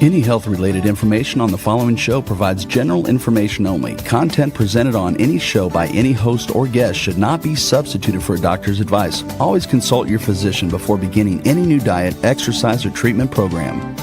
Any health-related information on the following show provides general information only. Content presented on any show by any host or guest should not be substituted for a doctor's advice. Always consult your physician before beginning any new diet, exercise, or treatment program.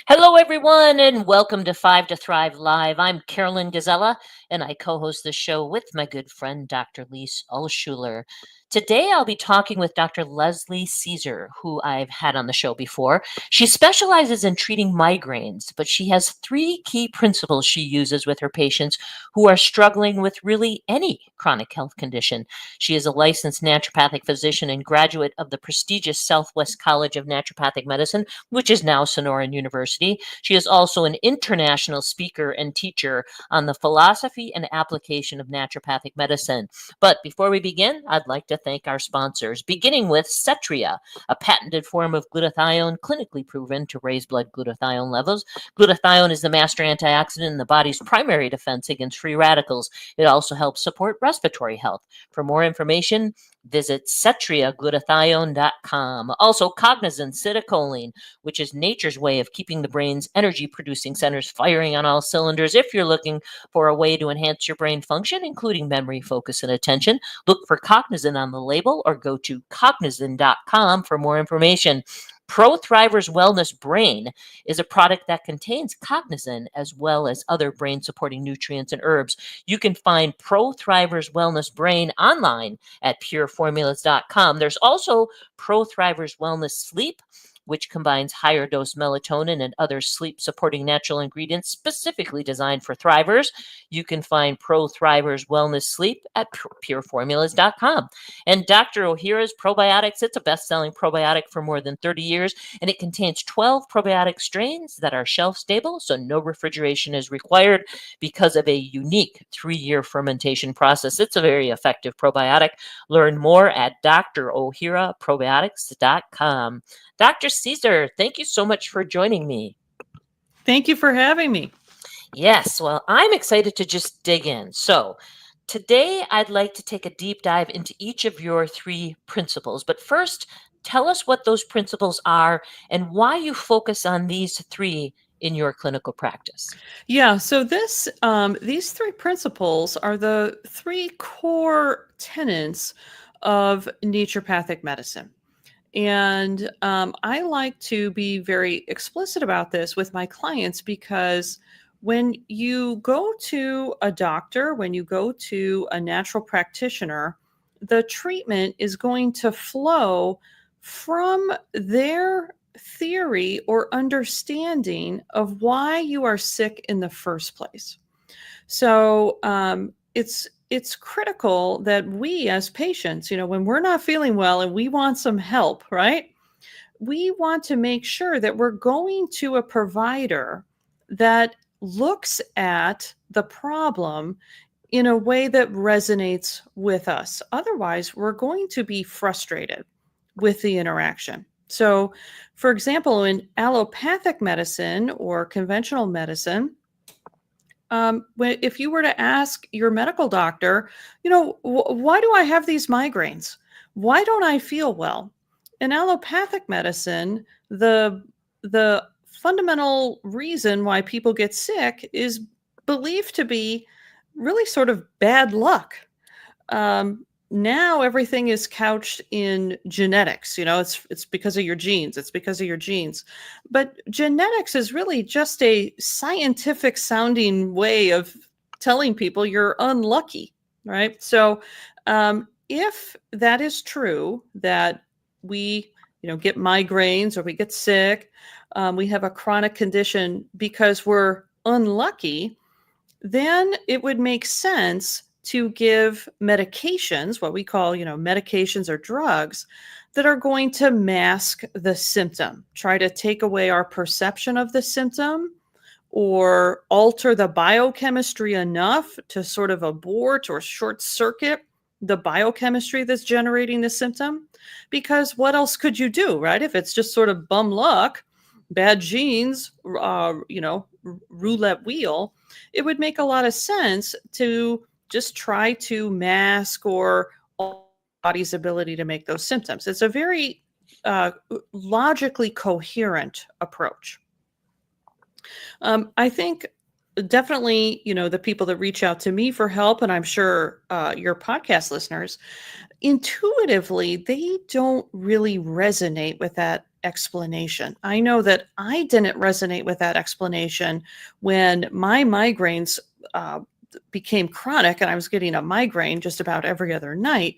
Hello, everyone, and welcome to 5 to Thrive Live. I'm Carolyn Gazella, and I co-host the show with my good friend, Dr. Lise Alschuler. Today, I'll be talking with Dr. Leslie Cisar, who I've had on the show before. She specializes in treating migraines, but she has 3 key principles she uses with her patients who are struggling with really any chronic health condition. She is a licensed naturopathic physician and graduate of the prestigious Southwest College of Naturopathic Medicine, which is now Sonoran University. She is also an international speaker and teacher on the philosophy and application of naturopathic medicine. But before we begin, I'd like to thank our sponsors, beginning with Cetria, a patented form of glutathione clinically proven to raise blood glutathione levels. Glutathione is the master antioxidant in the body's primary defense against free radicals. It also helps support respiratory health. For more information, visit cetriaglutathione.com. Also, Cognizant Citicoline, which is nature's way of keeping the brain's energy-producing centers firing on all cylinders. If you're looking for a way to enhance your brain function, including memory, focus, and attention, look for Cognizant on the label or go to cognizant.com for more information. Pro Thrivers Wellness Brain is a product that contains cognizant as well as other brain-supporting nutrients and herbs. You can find Pro Thrivers Wellness Brain online at pureformulas.com. There's also Pro Thrivers Wellness Sleep, which combines higher dose melatonin and other sleep-supporting natural ingredients specifically designed for thrivers. You can find Pro Thrivers Wellness Sleep at pureformulas.com. And Dr. Ohhira's Probiotics, it's a best-selling probiotic for more than 30 years, and it contains 12 probiotic strains that are shelf-stable, so no refrigeration is required because of a unique 3-year fermentation process. It's a very effective probiotic. Learn more at drohhiraprobiotics.com. Dr. Cisar, thank you so much for joining me. Thank you for having me. Yes, well, I'm excited to just dig in. So today I'd like to take a deep dive into each of your 3 principles. But first, tell us what those principles are and why you focus on these 3 in your clinical practice. Yeah, so these 3 principles are the 3 core tenets of naturopathic medicine. And I like to be very explicit about this with my clients because when you go to a doctor, when you go to a natural practitioner, the treatment is going to flow from their theory or understanding of why you are sick in the first place. So it's critical that we as patients, when we're not feeling well and we want some help, right? We want to make sure that we're going to a provider that looks at the problem in a way that resonates with us. Otherwise, we're going to be frustrated with the interaction. So, for example, in allopathic medicine or conventional medicine, if you were to ask your medical doctor, why do I have these migraines? Why don't I feel well? In allopathic medicine, the fundamental reason why people get sick is believed to be really sort of bad luck. Now everything is couched in genetics. It's because of your genes. It's because of your genes. But genetics is really just a scientific sounding way of telling people you're unlucky, right? So if that is true, that we, get migraines or we get sick, we have a chronic condition because we're unlucky, then it would make sense to give medications, what we call, medications or drugs that are going to mask the symptom, try to take away our perception of the symptom or alter the biochemistry enough to sort of abort or short circuit the biochemistry that's generating the symptom. Because what else could you do, right? If it's just sort of bum luck, bad genes, roulette wheel, it would make a lot of sense to just try to mask or alter the body's ability to make those symptoms. It's a very logically coherent approach. I think definitely, the people that reach out to me for help, and I'm sure your podcast listeners, intuitively, they don't really resonate with that explanation. I know that I didn't resonate with that explanation when my migraines became chronic and I was getting a migraine just about every other night,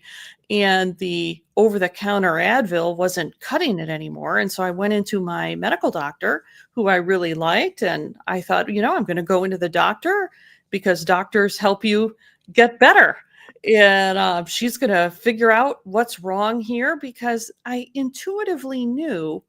and the over-the-counter Advil wasn't cutting it anymore. And so I went into my medical doctor, who I really liked, and I thought, I'm going to go into the doctor because doctors help you get better. And she's going to figure out what's wrong here, because I intuitively knew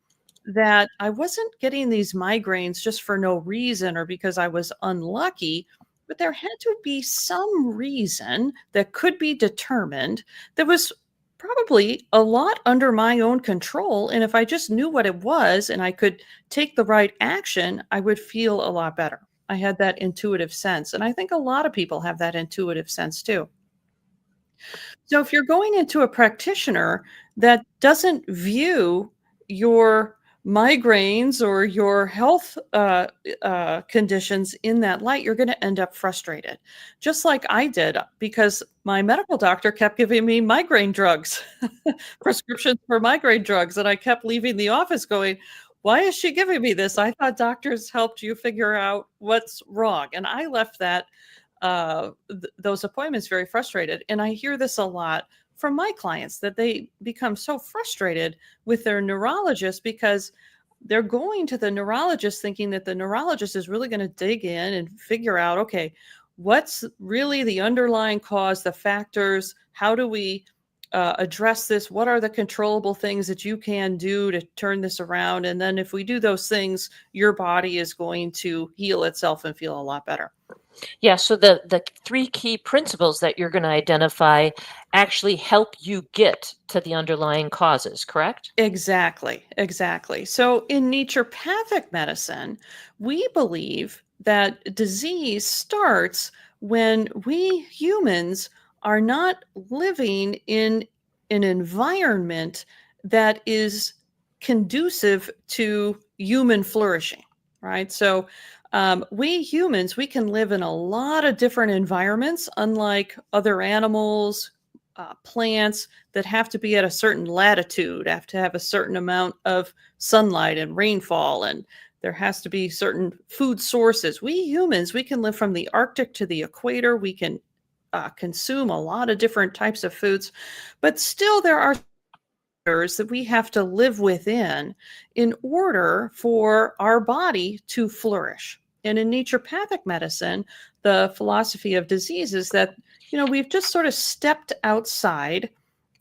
that I wasn't getting these migraines just for no reason or because I was unlucky, but there had to be some reason that could be determined that was probably a lot under my own control. And if I just knew what it was and I could take the right action, I would feel a lot better. I had that intuitive sense. And I think a lot of people have that intuitive sense too. So if you're going into a practitioner that doesn't view your migraines or your health conditions in that light, you're going to end up frustrated, just like I did, because my medical doctor kept giving me migraine drugs, prescriptions for migraine drugs, and I kept leaving the office going, why is she giving me this? I thought doctors helped you figure out what's wrong. And I left those appointments very frustrated. And I hear this a lot from my clients, that they become so frustrated with their neurologist because they're going to the neurologist thinking that the neurologist is really going to dig in and figure out, okay, what's really the underlying cause, the factors, how do we address this? What are the controllable things that you can do to turn this around? And then if we do those things, your body is going to heal itself and feel a lot better. Yeah, so the three key principles that you're going to identify actually help you get to the underlying causes, correct? Exactly. So in naturopathic medicine, we believe that disease starts when we humans are not living in an environment that is conducive to human flourishing, right? So we humans, we can live in a lot of different environments, unlike other animals, plants that have to be at a certain latitude, have to have a certain amount of sunlight and rainfall, and there has to be certain food sources. We humans, we can live from the Arctic to the equator. We can consume a lot of different types of foods, but still there are that we have to live within in order for our body to flourish. And in naturopathic medicine, the philosophy of disease is that, we've just sort of stepped outside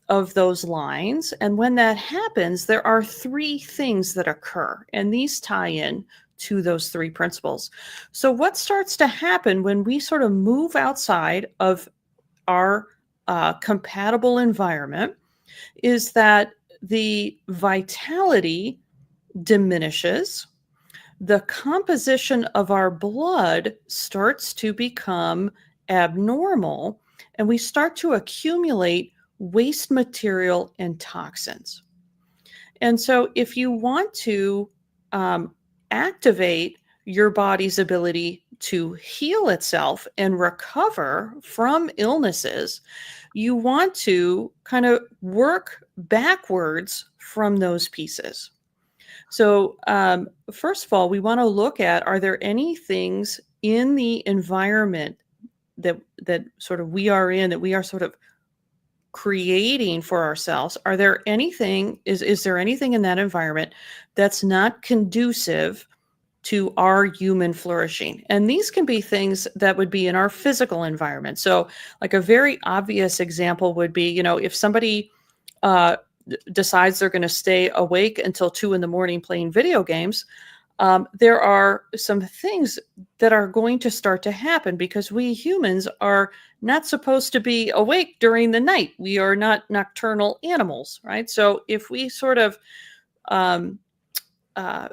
of those lines. And when that happens, there are three things that occur, and these tie in to those three principles. So what starts to happen when we sort of move outside of our compatible environment is that the vitality diminishes, the composition of our blood starts to become abnormal, and we start to accumulate waste material and toxins. And so if you want to activate your body's ability to heal itself and recover from illnesses, you want to kind of work backwards from those pieces. So first of all, we want to look at, are there any things in the environment that sort of we are in, that we are sort of creating for ourselves? Are there anything, is there anything in that environment that's not conducive to our human flourishing? And these can be things that would be in our physical environment. So like a very obvious example would be, if somebody decides they're going to stay awake until 2 a.m. playing video games, there are some things that are going to start to happen because we humans are not supposed to be awake during the night. We are not nocturnal animals, right? So if we um,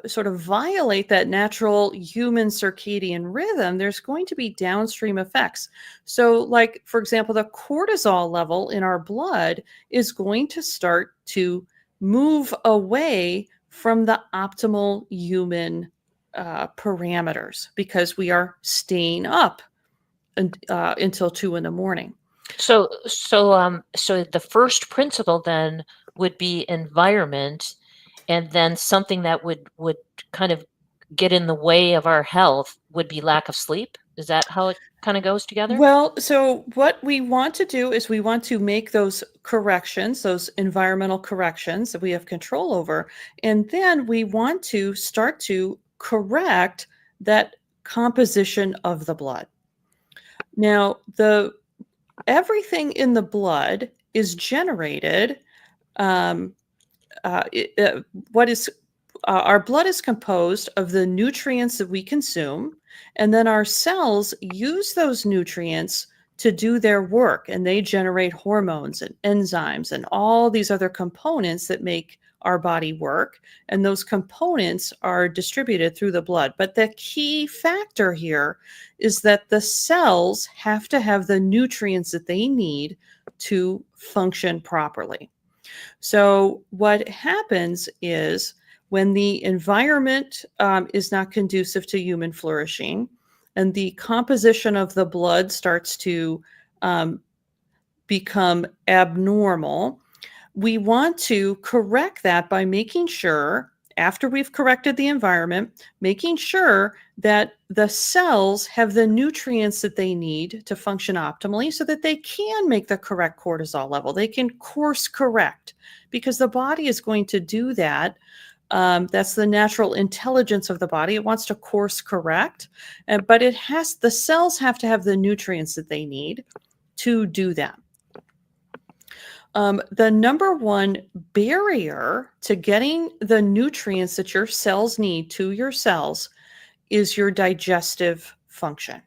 sort of violate that natural human circadian rhythm, there's going to be downstream effects. So, like, for example, the cortisol level in our blood is going to start to move away from the optimal human parameters because we are staying up until 2 in the morning. So the first principle then would be environment, and then something that would kind of get in the way of our health would be lack of sleep. Is that how it kind of goes together? Well, so what we want to do is we want to make those corrections, those environmental corrections that we have control over. And then we want to start to correct that composition of the blood. Now, everything in the blood is generated. Um, what is Our blood is composed of the nutrients that we consume, and then our cells use those nutrients to do their work, and they generate hormones and enzymes and all these other components that make our body work, and those components are distributed through the blood. But the key factor here is that the cells have to have the nutrients that they need to function properly. So what happens is when the environment is not conducive to human flourishing and the composition of the blood starts to become abnormal, we want to correct that by making sure, after we've corrected the environment, making sure that the cells have the nutrients that they need to function optimally so that they can make the correct cortisol level. They can course correct because the body is going to do that. That's the natural intelligence of the body. It wants to course correct, but the cells have to have the nutrients that they need to do that. The number one barrier to getting the nutrients that your cells need to your cells is your digestive function.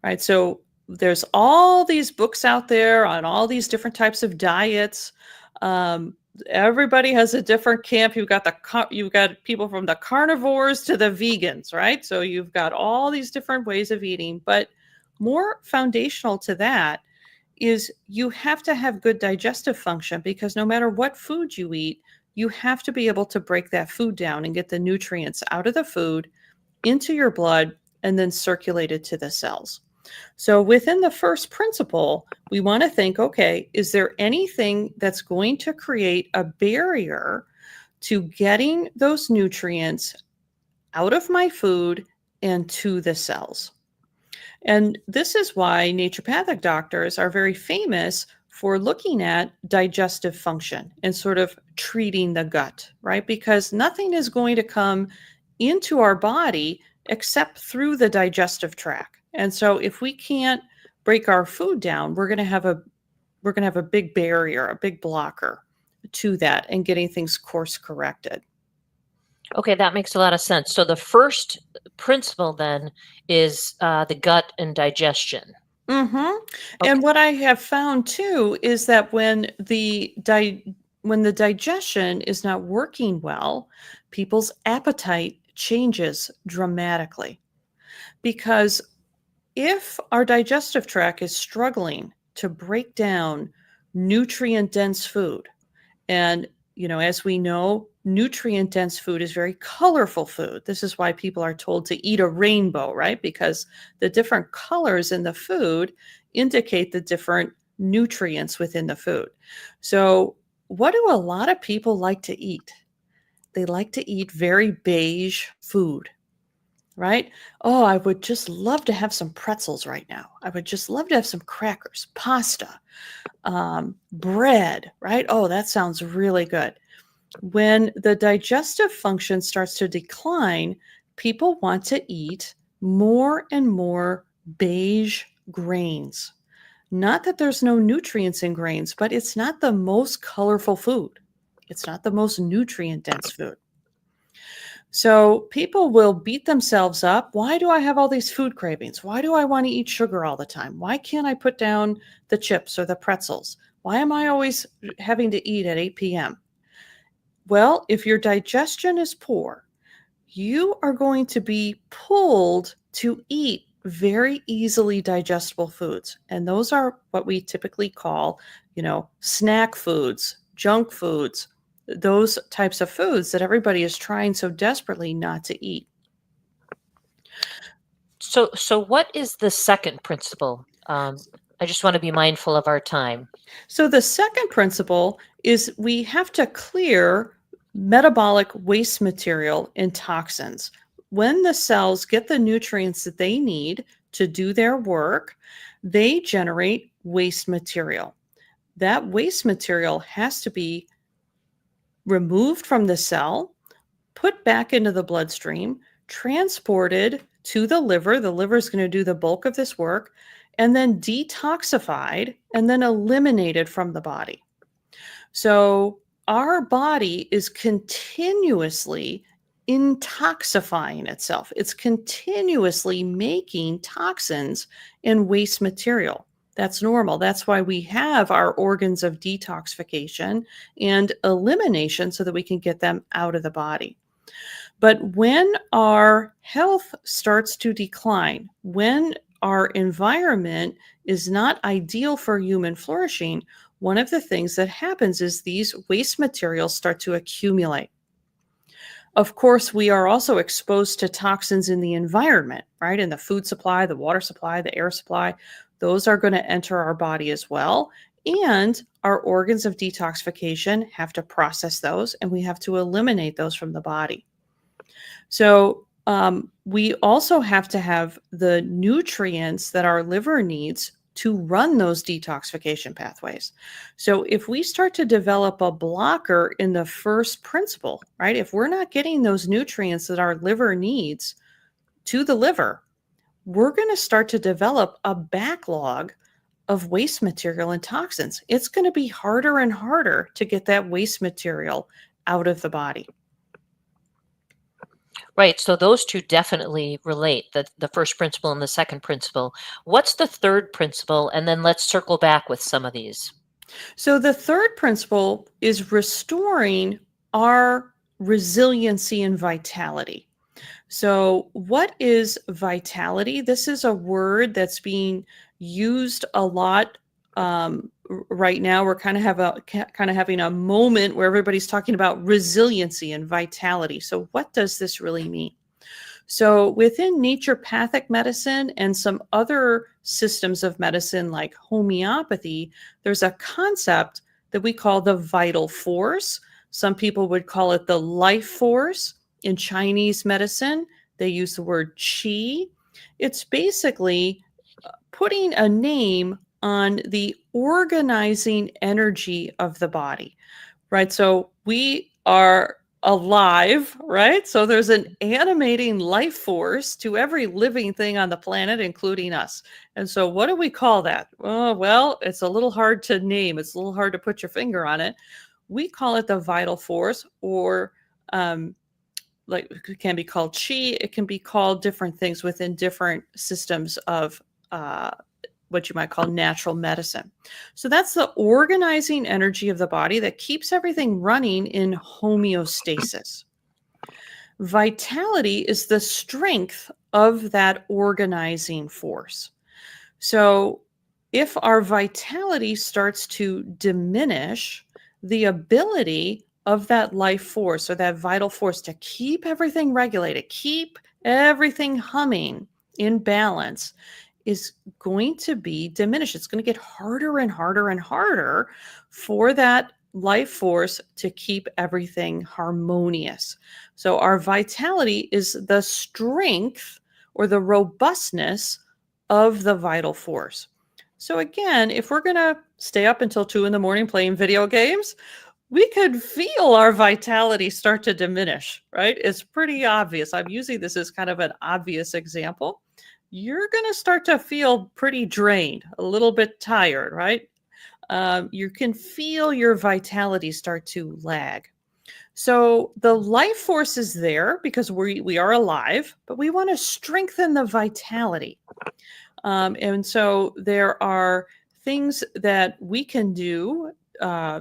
Right? So there's all these books out there on all these different types of diets. Everybody has a different camp. You've got people from the carnivores to the vegans, right? So you've got all these different ways of eating, but more foundational to that is you have to have good digestive function, because no matter what food you eat, you have to be able to break that food down and get the nutrients out of the food into your blood and then circulate it to the cells. So within the first principle, we want to think, okay, is there anything that's going to create a barrier to getting those nutrients out of my food and to the cells? And this is why naturopathic doctors are very famous for looking at digestive function and sort of treating the gut, right? Because nothing is going to come into our body except through the digestive tract. And so if we can't break our food down, we're going to have a big barrier, a big blocker to that and getting things course corrected. Okay, that makes a lot of sense. So the first principle then is the gut and digestion. Mm-hmm. Okay. And what I have found too is that when the digestion is not working well, people's appetite changes dramatically. Because if our digestive tract is struggling to break down nutrient-dense food, and as we know, nutrient-dense food is very colorful food. This is why people are told to eat a rainbow, right? Because the different colors in the food indicate the different nutrients within the food. So what do a lot of people like to eat? They like to eat very beige food, right? Oh, I would just love to have some pretzels right now. I would just love to have some crackers, pasta, bread, right? Oh, that sounds really good. When the digestive function starts to decline, people want to eat more and more beige grains. Not that there's no nutrients in grains, but it's not the most colorful food. It's not the most nutrient dense food. So people will beat themselves up. Why do I have all these food cravings? Why do I want to eat sugar all the time? Why can't I put down the chips or the pretzels? Why am I always having to eat at 8 p.m.? Well, if your digestion is poor, you are going to be pulled to eat very easily digestible foods. And those are what we typically call, snack foods, junk foods, those types of foods that everybody is trying so desperately not to eat. So what is the second principle? I just want to be mindful of our time. So the second principle is we have to clear metabolic waste material and toxins. When the cells get the nutrients that they need to do their work, they generate waste material. That waste material has to be removed from the cell, put back into the bloodstream, transported to the liver. The liver is going to do the bulk of this work, and then detoxified and then eliminated from the body. So our body is continuously intoxifying itself. It's continuously making toxins and waste material. That's normal. That's why we have our organs of detoxification and elimination so that we can get them out of the body. But when our health starts to decline, when our environment is not ideal for human flourishing, one of the things that happens is these waste materials start to accumulate. Of course, we are also exposed to toxins in the environment, right? In the food supply, the water supply, the air supply. Those are going to enter our body as well. And our organs of detoxification have to process those, and we have to eliminate those from the body. So we also have to have the nutrients that our liver needs to run those detoxification pathways. So if we start to develop a blocker in the first principle, right, if we're not getting those nutrients that our liver needs to the liver, we're going to start to develop a backlog of waste material and toxins. It's going to be harder and harder to get that waste material out of the body. Right. So those two definitely relate, the first principle and the second principle. What's the third principle? And then let's circle back with some of these. So the third principle is restoring our resiliency and vitality. So what is vitality? This is a word that's being used a lot right now. We're kind of having a moment where everybody's talking about resiliency and vitality. So what does this really mean? So within naturopathic medicine and some other systems of medicine like homeopathy, there's a concept that we call the vital force. Some people would call it the life force. In Chinese medicine, they use the word qi. It's basically putting a name on the organizing energy of the body, right? So we are alive, right? So there's an animating life force to every living thing on the planet, including us. And so what do we call that? Well, it's a little hard to name. It's a little hard to put your finger on it. We call it the vital force, or like it can be called chi. It can be called different things within different systems of what you might call natural medicine. So that's the organizing energy of the body that keeps everything running in homeostasis. Vitality is the strength of that organizing force. So if our vitality starts to diminish, the ability of that life force or that vital force to keep everything regulated, keep everything humming in balance is going to be diminished. It's going to get harder and harder and harder for that life force to keep everything harmonious. So our vitality is the strength or the robustness of the vital force. So again, if we're going to stay up until 2 a.m. playing video games, we could feel our vitality start to diminish, right? It's pretty obvious. I'm using this as kind of an obvious example. You're going to start to feel pretty drained, a little bit tired, right? You can feel your vitality start to lag. So the life force is there because we are alive, but we want to strengthen the vitality. And so there are things that we can do uh,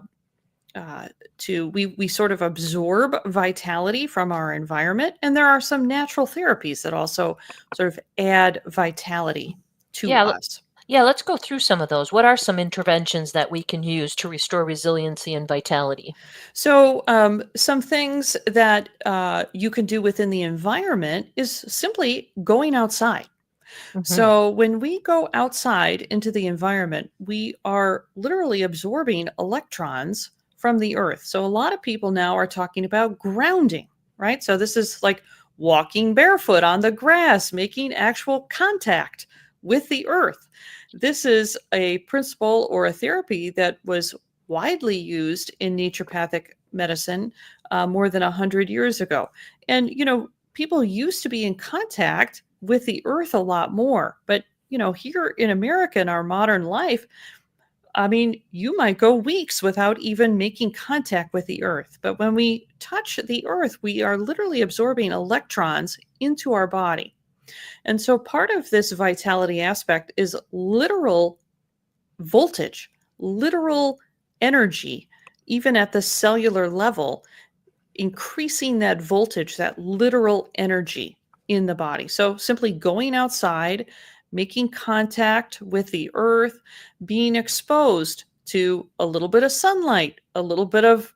we sort of absorb vitality from our environment, and there are some natural therapies that also sort of add vitality to Yeah, us. yeah, let's go through some of those. What are some interventions that we can use to restore resiliency and vitality? So, some things that you can do within the environment is simply going outside. Hmm. So, when we go outside into the environment, we are literally absorbing electrons from the earth. So, a lot of people now are talking about grounding, right? So, this is like walking barefoot on the grass, making actual contact with the earth. This is a principle or a therapy that was widely used in naturopathic medicine more than 100 years ago. And, people used to be in contact with the earth a lot more. But, here in America, in our modern life, I mean, you might go weeks without even making contact with the earth. But when we touch the earth, we are literally absorbing electrons into our body. And so part of this vitality aspect is literal voltage, literal energy, even at the cellular level, increasing that voltage, that literal energy in the body. So simply going outside, making contact with the earth, being exposed to a little bit of sunlight, a little bit of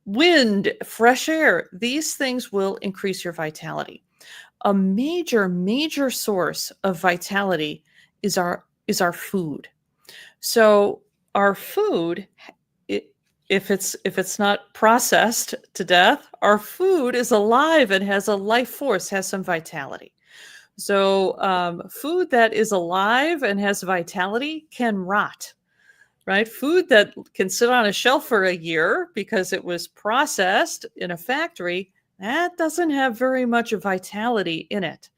wind, fresh air, these things will increase your vitality. A major source of vitality is our food. So our food, it, if it's not processed to death, our food is alive and has a life force, has some vitality. So food that is alive and has vitality can rot, right? Food that can sit on a shelf for a year because it was processed in a factory, that doesn't have very much vitality in it.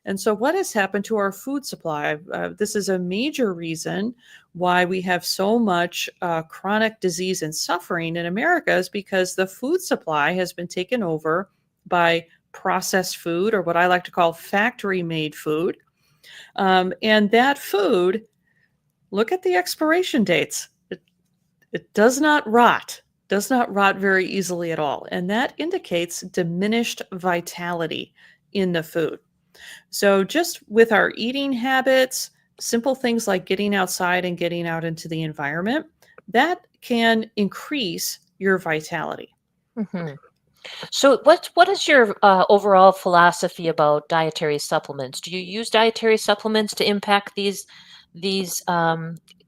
And so, what has happened to our food supply? This is a major reason why we have so much chronic disease and suffering in America, is because the food supply has been taken over by processed food, or what I like to call factory made food. And that food, look at the expiration dates. It does not rot very easily at all. And that indicates diminished vitality in the food. So, just with our eating habits, simple things like getting outside and getting out into the environment, that can increase your vitality. Hmm. So, what is your overall philosophy about dietary supplements? Do you use dietary supplements to impact these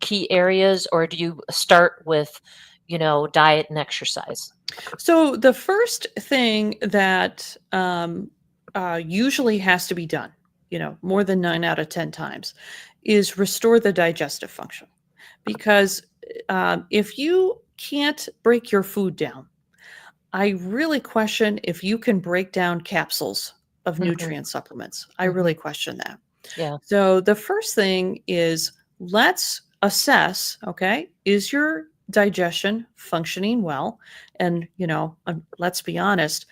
key areas, or do you start with, diet and exercise? So, the first thing that usually has to be done, more than 9 out of 10 times, is restore the digestive function. Because if you can't break your food down, I really question if you can break down capsules of Hmm. nutrient supplements. I Hmm. really question that. Yeah. So the first thing is, let's assess, okay, is your digestion functioning well? And, let's be honest,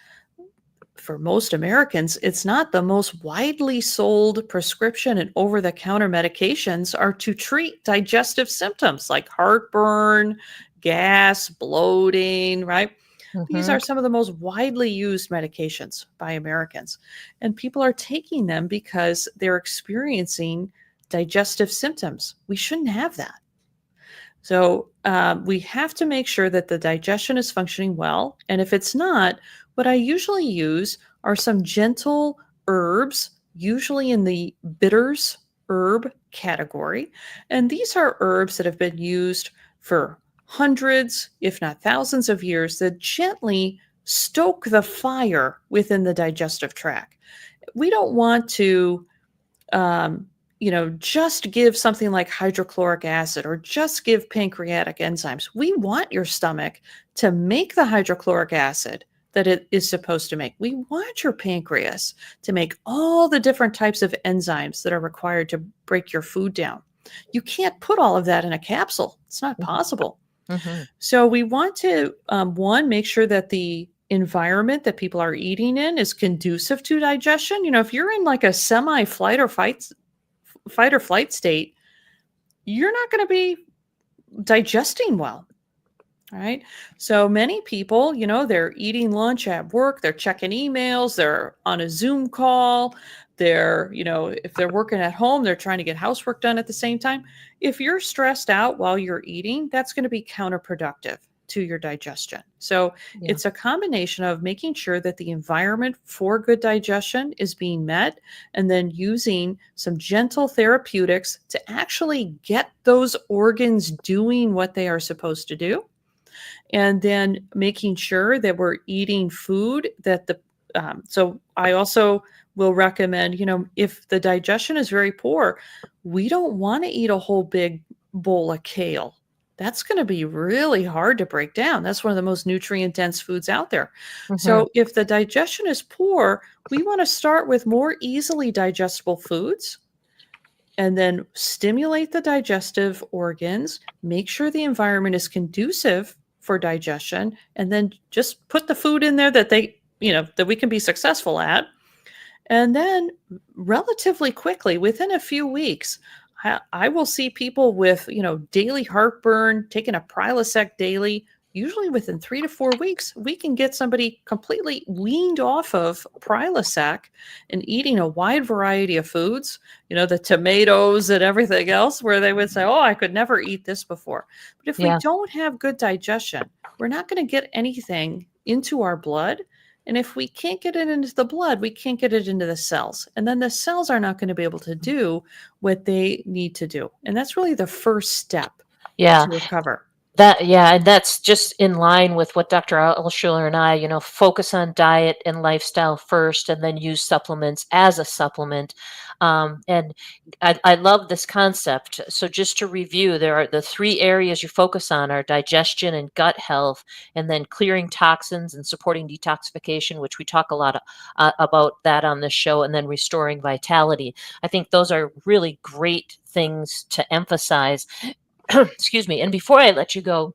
for most Americans, it's not the most widely sold prescription and over the counter medications are to treat digestive symptoms like heartburn, gas, bloating, right? These Hmm. are some of the most widely used medications by Americans. And people are taking them because they're experiencing digestive symptoms. We shouldn't have that. So we have to make sure that the digestion is functioning well. And if it's not, what I usually use are some gentle herbs, usually in the bitters herb category. And these are herbs that have been used for hundreds, if not thousands of years, that gently stoke the fire within the digestive tract. We don't want to um, just give something like hydrochloric acid or just give pancreatic enzymes. We want your stomach to make the hydrochloric acid that it is supposed to make. We want your pancreas to make all the different types of enzymes that are required to break your food down. You can't put all of that in a capsule. It's not possible. Hmm. So we want to, one, make sure that the environment that people are eating in is conducive to digestion. If you're in like a semi fight or flight state, you're not going to be digesting well. All right. So many people, they're eating lunch at work, they're checking emails, they're on a Zoom call, if they're working at home, they're trying to get housework done at the same time. If you're stressed out while you're eating, that's going to be counterproductive to your digestion. So Yeah. it's a combination of making sure that the environment for good digestion is being met, and then using some gentle therapeutics to actually get those organs doing what they are supposed to do. And then making sure that we're eating food that so I also will recommend, if the digestion is very poor, we don't want to eat a whole big bowl of kale. That's going to be really hard to break down. That's one of the most nutrient dense foods out there. Mhm. So if the digestion is poor, we want to start with more easily digestible foods, and then stimulate the digestive organs, make sure the environment is conducive for digestion, and then just put the food in there that that we can be successful at. And then relatively quickly, within a few weeks, I will see people with, daily heartburn, taking a Prilosec daily. Usually within 3 to 4 weeks, we can get somebody completely weaned off of Prilosec and eating a wide variety of foods, the tomatoes and everything else, where they would say, oh, I could never eat this before. But if we Yeah. don't have good digestion, we're not going to get anything into our blood. And if we can't get it into the blood, we can't get it into the cells. And then the cells are not going to be able to do what they need to do. And that's really the first step Yeah. to recover. And that's just in line with what Dr. Alschuler and I, focus on diet and lifestyle first, and then use supplements as a supplement. And I love this concept. So just to review, there are the 3 areas you focus on are digestion and gut health, and then clearing toxins and supporting detoxification, which we talk a lot about that on this show, and then restoring vitality. I think those are really great things to emphasize. Excuse me. And before I let you go,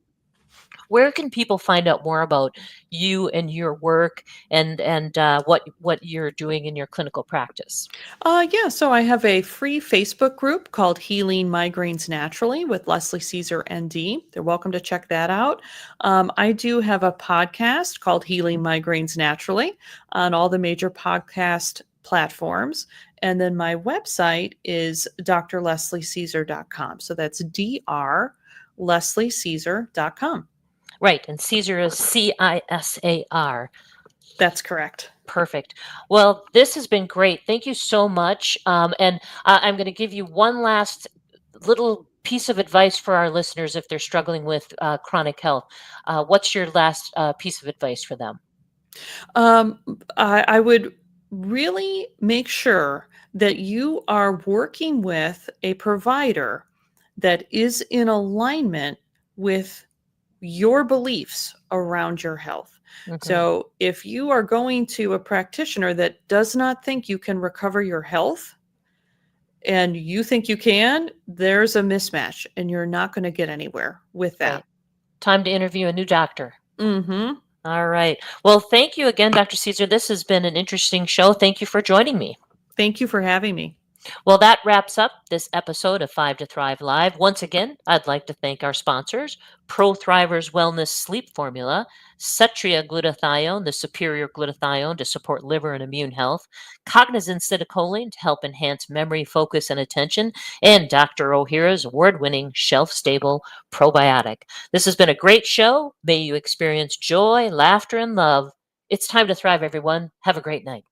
where can people find out more about you and your work, and what you're doing in your clinical practice? Yeah, so I have a free Facebook group called Healing Migraines Naturally with Leslie Cisar, ND. They're welcome to check that out. I do have a podcast called Healing Migraines Naturally on all the major podcast platforms. And then my website is drlesliecesar.com. So that's drlesliecesar.com. Right. And Caesar is Cisar. That's correct. Perfect. Well, this has been great. Thank you so much. And I'm going to give you one last little piece of advice for our listeners if they're struggling with chronic health. What's your last piece of advice for them? I would really make sure that you are working with a provider that is in alignment with your beliefs around your health. Mhm. So if you are going to a practitioner that does not think you can recover your health and you think you can, there's a mismatch and you're not going to get anywhere with that. Right. Time to interview a new doctor. Mm-hmm. All right. Well, thank you again, Dr. Cisar. This has been an interesting show. Thank you for joining me. Thank you for having me. Well, that wraps up this episode of 5 to Thrive Live. Once again, I'd like to thank our sponsors, Pro Thrivers Wellness Sleep Formula, Cetria Glutathione, the superior glutathione to support liver and immune health, Cognizant Citicoline to help enhance memory, focus, and attention, and Dr. O'Hara's award-winning shelf-stable probiotic. This has been a great show. May you experience joy, laughter, and love. It's time to thrive, everyone. Have a great night.